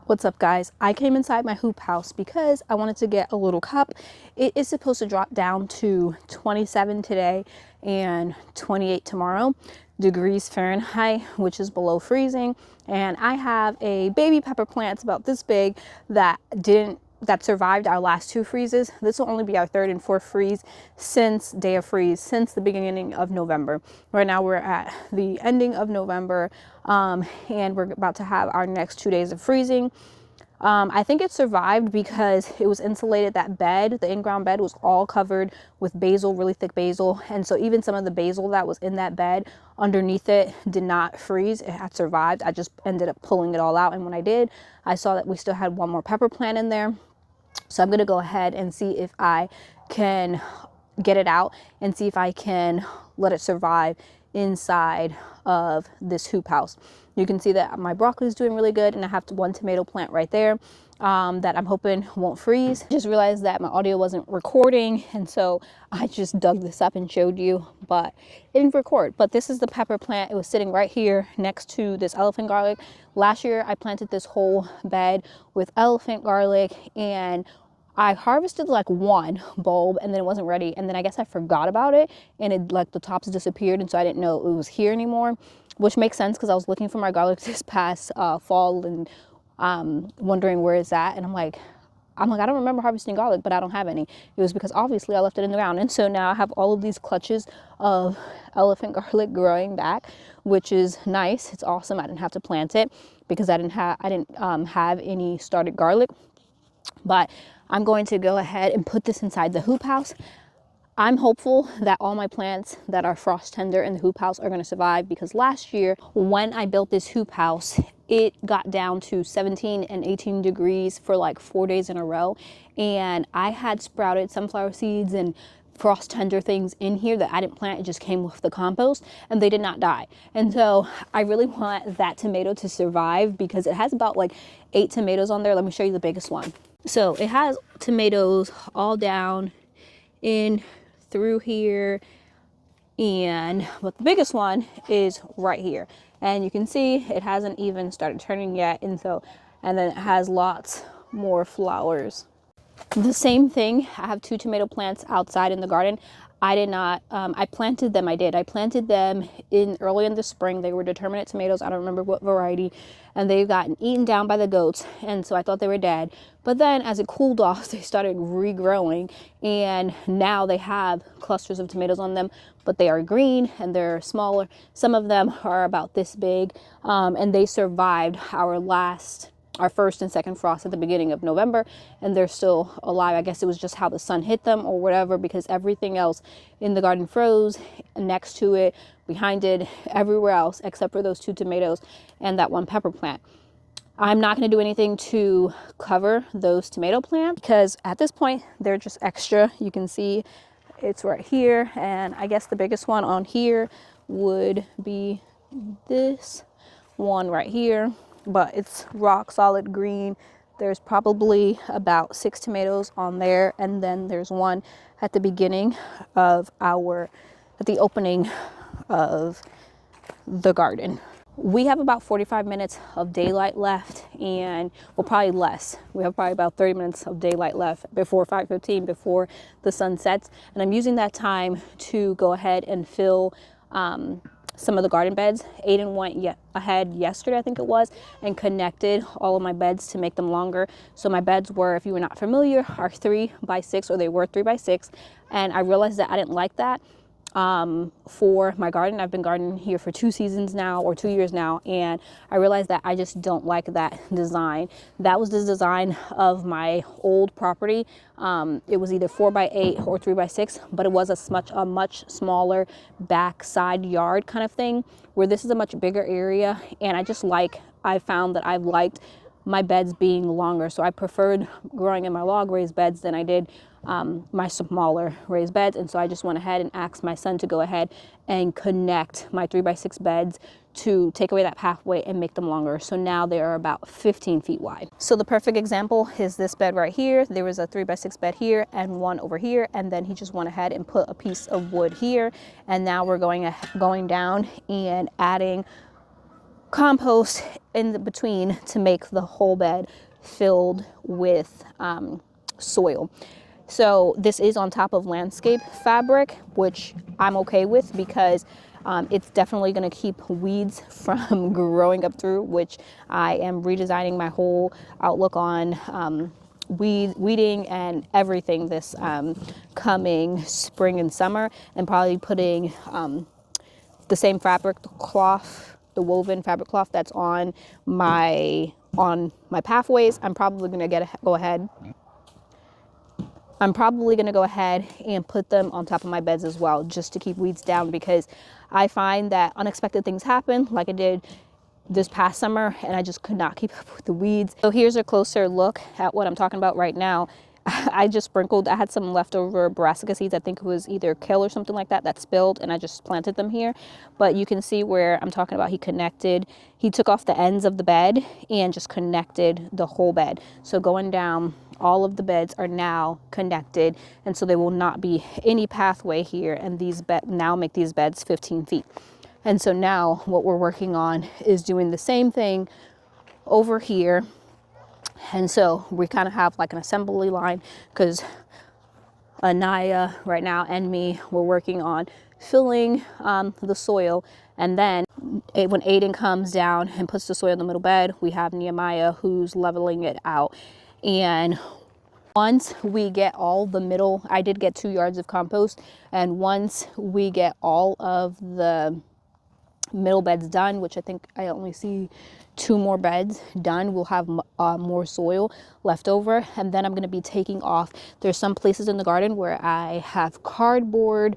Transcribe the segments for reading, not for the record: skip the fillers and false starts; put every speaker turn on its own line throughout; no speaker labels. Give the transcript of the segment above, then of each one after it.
What's up, guys? I came inside my hoop house because I wanted to get a little cup. It is supposed to drop down to 27 today and 28 tomorrow degrees Fahrenheit, which is below freezing. And I have a baby pepper plant, it's about this big, that survived our last two freezes. This will only be our third and fourth freeze since day of freeze, since the beginning of November. Right now we're at the ending of November, and we're about to have our next 2 days of freezing. I think it survived because it was insulated. That bed, the in-ground bed, was all covered with basil, really thick basil. And so even some of the basil that was in that bed underneath it did not freeze. It had survived. I just ended up pulling it all out. And when I did, I saw that we still had one more pepper plant in there. So I'm going to go ahead and see if I can get it out and see if I can let it survive inside of this hoop house. You can see that my broccoli is doing really good, and I have one tomato plant right there that I'm hoping won't freeze. Just realized that my audio wasn't recording, and so I just dug this up and showed you, but it didn't record. But this is the pepper plant. It was sitting right here next to this elephant garlic. Last year I planted this whole bed with elephant garlic, and I harvested like one bulb and then it wasn't ready, and then I guess I forgot about it, and it, like, the tops disappeared, and so I didn't know it was here anymore, which makes sense because I was looking for my garlic this past fall and wondering where it's at, and I'm like, I don't remember harvesting garlic, but I don't have any. It was because obviously I left it in the ground, and so now I have all of these clutches of elephant garlic growing back, which is nice. It's awesome. I didn't have to plant it because I didn't have any started garlic. But I'm going to go ahead and put this inside the hoop house. I'm hopeful that all my plants that are frost tender in the hoop house are going to survive, because last year when I built this hoop house, it got down to 17 and 18 degrees for like 4 days in a row. And I had sprouted sunflower seeds and frost tender things in here that I didn't plant. It just came with the compost, and they did not die. And so I really want that tomato to survive because it has about like 8 tomatoes on there. Let me show you the biggest one. So it has tomatoes all down in through here, but the biggest one is right here, and you can see it hasn't even started turning yet, and then it has lots more flowers. The same thing, I have 2 tomato plants outside in the garden. I did not, I planted them early in the spring. They were determinate tomatoes. I don't remember what variety, and they've gotten eaten down by the goats, and so I thought they were dead. But then as it cooled off, they started regrowing, and now they have clusters of tomatoes on them, but they are green and they're smaller. Some of them are about this big, and they survived our first and second frost at the beginning of November, and they're still alive. I guess it was just how the sun hit them or whatever, because everything else in the garden froze next to it, behind it, everywhere else except for those 2 tomatoes and that one pepper plant. I'm not going to do anything to cover those tomato plants because at this point they're just extra. You can see it's right here, and I guess the biggest one on here would be this one right here, but it's rock solid green. There's probably about 6 tomatoes on there, and then there's one at the beginning of at the opening of the garden. We have about 45 minutes of daylight left, and well, probably less. We have probably about 30 minutes of daylight left before 5:15, before the sun sets, and I'm using that time to go ahead and fill some of the garden beds. Aiden went ahead yesterday, I think it was, and connected all of my beds to make them longer. So my beds were, if you were not familiar, are 3 by 6, or they were 3 by 6, and I realized that I didn't like that for my garden. I've been gardening here for 2 seasons now, or 2 years now, and I realized that I just don't like that design. That was the design of my old property. It was either 4 by 8 or 3 by 6, but it was a much smaller backside yard kind of thing, where this is a much bigger area, and I found that I've liked my beds being longer. So I preferred growing in my log raised beds than I did my smaller raised beds. And so I just went ahead and asked my son to go ahead and connect my 3 by 6 beds to take away that pathway and make them longer. So now they are about 15 feet wide. So the perfect example is this bed right here. There was a 3 by 6 bed here and one over here, and then he just went ahead and put a piece of wood here. And now we're going down and adding compost in the between to make the whole bed filled with soil. So this is on top of landscape fabric, which I'm okay with because it's definitely going to keep weeds from growing up through, which I am redesigning my whole outlook on weeding and everything this coming spring and summer, and probably putting the same fabric cloth, the woven fabric cloth that's on my pathways. I'm probably going to go ahead and put them on top of my beds as well, just to keep weeds down, because I find that unexpected things happen, like I did this past summer, and I just could not keep up with the weeds. So here's a closer look at what I'm talking about right now. I just sprinkled, I had some leftover brassica seeds, I think it was either kale or something like that, that spilled, and I just planted them here. But you can see where I'm talking about he took off the ends of the bed and just connected the whole bed. So going down, all of the beds are now connected, and so there will not be any pathway here, and these now make these beds 15 feet. And so now what we're working on is doing the same thing over here. And so we kind of have like an assembly line, because Anaya right now and me, we're working on filling the soil. And then when Aiden comes down and puts the soil in the middle bed, we have Nehemiah who's leveling it out. And once we get all the middle, I did get 2 yards of compost. And once we get all of the middle beds done, which I think I only see 2 more beds done, we'll have more soil left over. And then I'm going to be taking off, there's some places in the garden where I have cardboard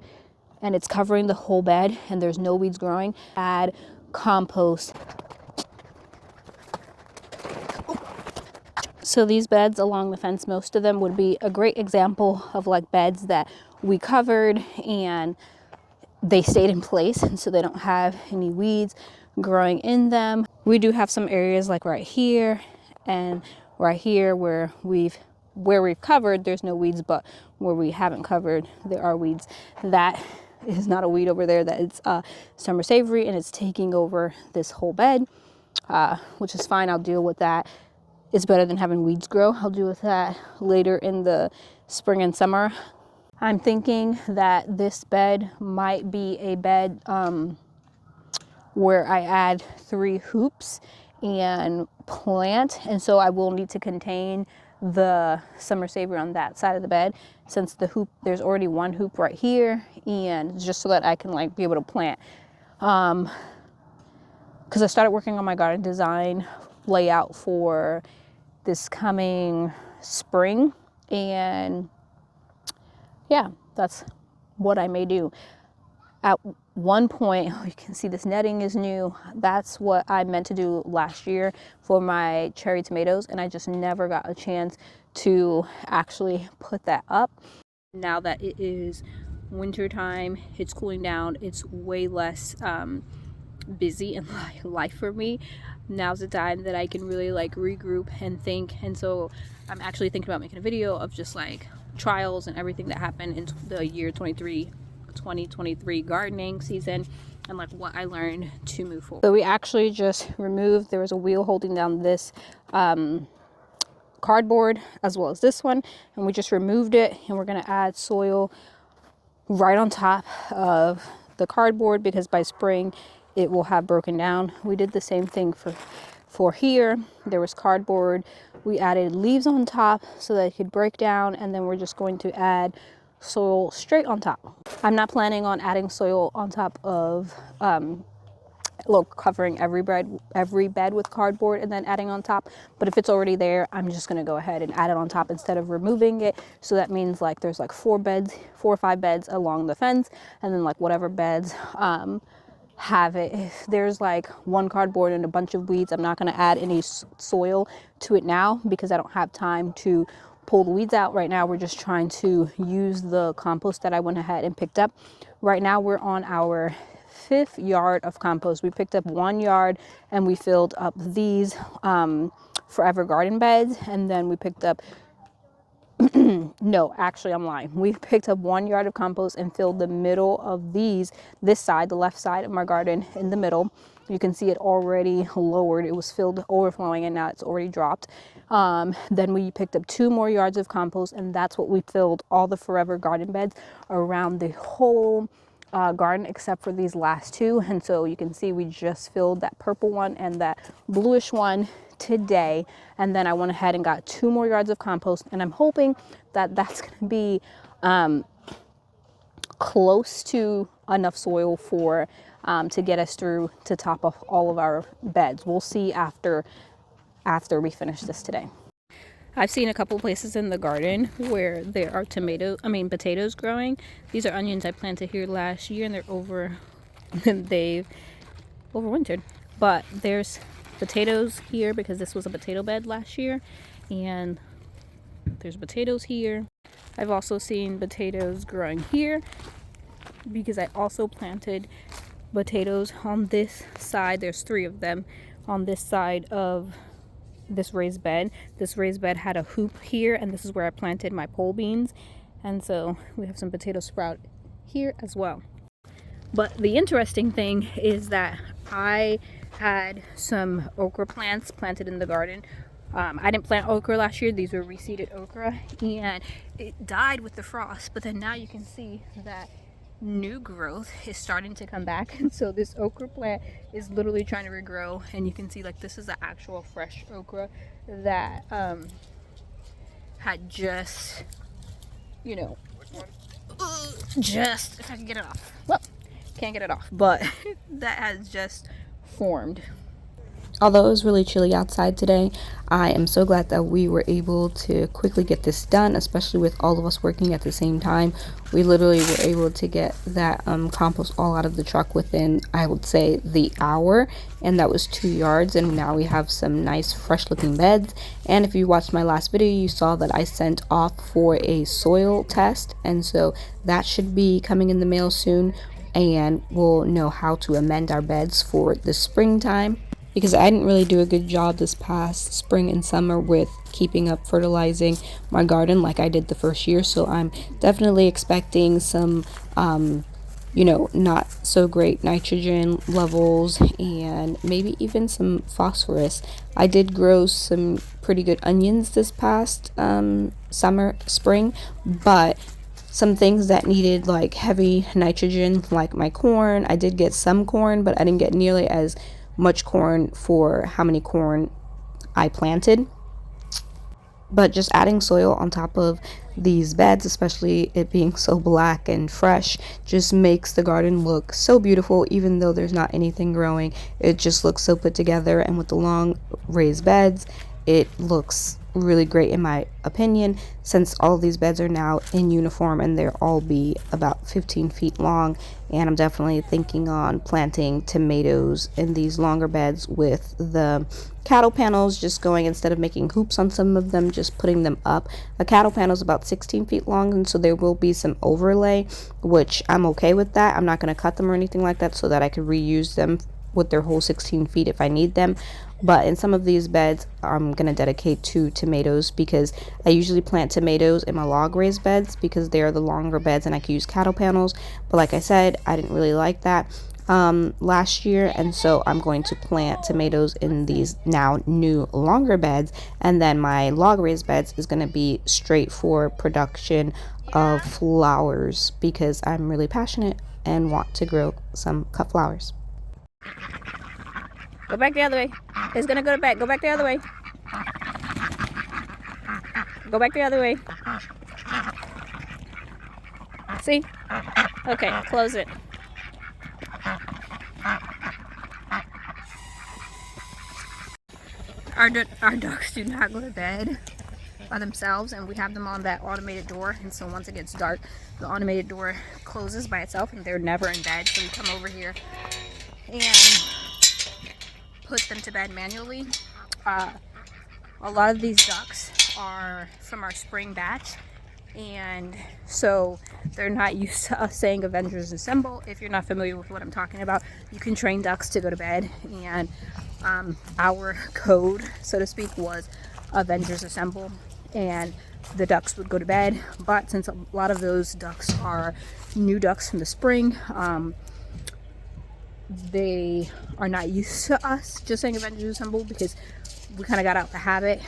and it's covering the whole bed and there's no weeds growing. Add compost. So these beds along the fence, most of them would be a great example of like beds that we covered and they stayed in place, and so they don't have any weeds growing in them. We do have some areas like right here and right here where we've covered, there's no weeds, but where we haven't covered, there are weeds. That is not a weed over there, that it's summer savory, and it's taking over this whole bed, which is fine. I'll deal with that. It's better than having weeds grow. I'll deal with that later in the spring and summer. I'm thinking that this bed might be a bed where I add 3 hoops and plant, and so I will need to contain the summer savory on that side of the bed, since the hoop, there's already 1 hoop right here, and just so that I can like be able to plant. Because I started working on my garden design layout for this coming spring, and yeah, that's what I may do. At one point, you can see this netting is new. That's what I meant to do last year for my cherry tomatoes, and I just never got a chance to actually put that up. Now that it is winter time, it's cooling down, it's way less busy in life for me. Now's the time that I can really like regroup and think, and so I'm actually thinking about making a video of just like trials and everything that happened in the year 2023 gardening season, and like what I learned to move forward. So we actually just removed, there was a wheel holding down this cardboard as well as this one, and we just removed it, and we're going to add soil right on top of the cardboard, because by spring it will have broken down. We did the same thing for here. There was cardboard, we added leaves on top so that it could break down, and then we're just going to add soil straight on top. I'm not planning on adding soil on top of covering every bed with cardboard and then adding on top, but if it's already there, I'm just going to go ahead and add it on top instead of removing it. So that means like there's like 4 or 5 beds along the fence, and then like whatever beds have it. If there's like 1 cardboard and a bunch of weeds, I'm not going to add any soil to it now, because I don't have time to pull the weeds out. Right now we're just trying to use the compost that I went ahead and picked up. Right now we're on our 5th yard of compost. We picked up 1 yard and we filled up these forever garden beds, and then we picked up No, actually I'm lying. We picked up 1 yard of compost and filled the middle of this side, the left side of my garden in the middle. You can see it already lowered. It was filled overflowing and now it's already dropped. Then we picked up 2 more yards of compost, and that's what we filled all the forever garden beds around the whole garden except for these last 2. And so you can see we just filled that purple one and that bluish one today. And then I went ahead and got 2 more yards of compost, and I'm hoping that that's going to be close to enough soil for to get us through to top of all of our beds. We'll see after we finish this today. I've seen a couple places in the garden where there are potatoes growing. These are onions I planted here last year, and they've overwintered. But there's potatoes here because this was a potato bed last year, and there's potatoes here. I've also seen potatoes growing here because I also planted potatoes on this side. There's 3 of them on this side of this raised bed. This raised bed had a hoop here, and this is where I planted my pole beans, and so we have some potato sprout here as well. But the interesting thing is that I had some okra plants planted in the garden. I didn't plant okra last year. These were reseeded okra, and it died with the frost. But then now you can see that new growth is starting to come back, and so this okra plant is literally trying to regrow. And you can see, like, this is the actual fresh okra that had just, you know, just, if I can get it off. Well, can't get it off, but that has just formed. Although it was really chilly outside today, I am so glad that we were able to quickly get this done, especially with all of us working at the same time. We literally were able to get that compost all out of the truck within, I would say, the hour, and that was 2 yards, and now we have some nice fresh looking beds. And if you watched my last video, you saw that I sent off for a soil test, and so that should be coming in the mail soon, and we'll know how to amend our beds for the springtime, because I didn't really do a good job this past spring and summer with keeping up fertilizing my garden like I did the first year. So I'm definitely expecting some not so great nitrogen levels and maybe even some phosphorus. I did grow some pretty good onions this past spring, but some things that needed like heavy nitrogen, like my corn, I did get some corn, but I didn't get nearly as much corn for how many corn I planted. But just adding soil on top of these beds, especially it being so black and fresh, just makes the garden look so beautiful. Even though there's not anything growing, it just looks so put together, and with the long raised beds, it looks really great in my opinion, since all of these beds are now in uniform and they'll all be about 15 feet long. And I'm definitely thinking on planting tomatoes in these longer beds with the cattle panels, just going, instead of making hoops on some of them, just putting them up. A cattle panel is about 16 feet long, and so there will be some overlay, which I'm okay with that. I'm not going to cut them or anything like that, so that I could reuse them with their whole 16 feet if I need them. But in some of these beds, I'm going to dedicate to tomatoes, because I usually plant tomatoes in my log raised beds because they are the longer beds and I can use cattle panels. But like I said, I didn't really like that last year, and so I'm going to plant tomatoes in these now new longer beds, and then my log raised beds is going to be straight for production of flowers, because I'm really passionate and want to grow some cut flowers. Go back the other way. It's gonna go back. Go back the other way. Go back the other way. See? Okay, close it. Our dogs do not go to bed by themselves, and we have them on that automated door, and so once it gets dark, the automated door closes by itself, and they're never in bed. So we come over here and put them to bed manually. A lot of these ducks are from our spring batch, and so they're not used to us saying Avengers Assemble. If you're not familiar with what I'm talking about, you can train ducks to go to bed, and our code, so to speak, was Avengers Assemble. And the ducks would go to bed. But since a lot of those ducks are new ducks from the spring, they are not used to us just saying Avengers Assemble, because we kind of got out the habit.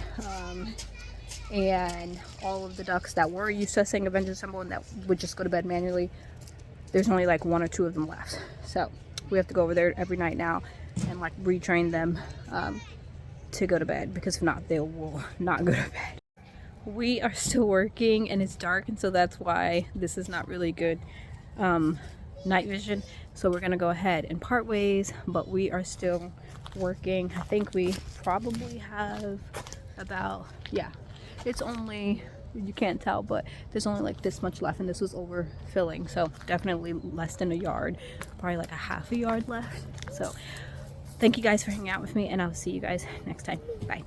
And all of the ducks that were used to us saying Avengers Assemble and that would just go to bed manually, there's only like 1 or 2 of them left. So we have to go over there every night now and like retrain them to go to bed, because if not, they will not go to bed. We are still working and it's dark, and so that's why this is not really good night vision. So we're gonna go ahead and part ways, but we are still working. I think we probably have about, yeah, it's only, you can't tell, but there's only like this much left, and this was overfilling, so definitely less than a yard, probably like a half a yard left. So thank you guys for hanging out with me, and I'll see you guys next time. Bye.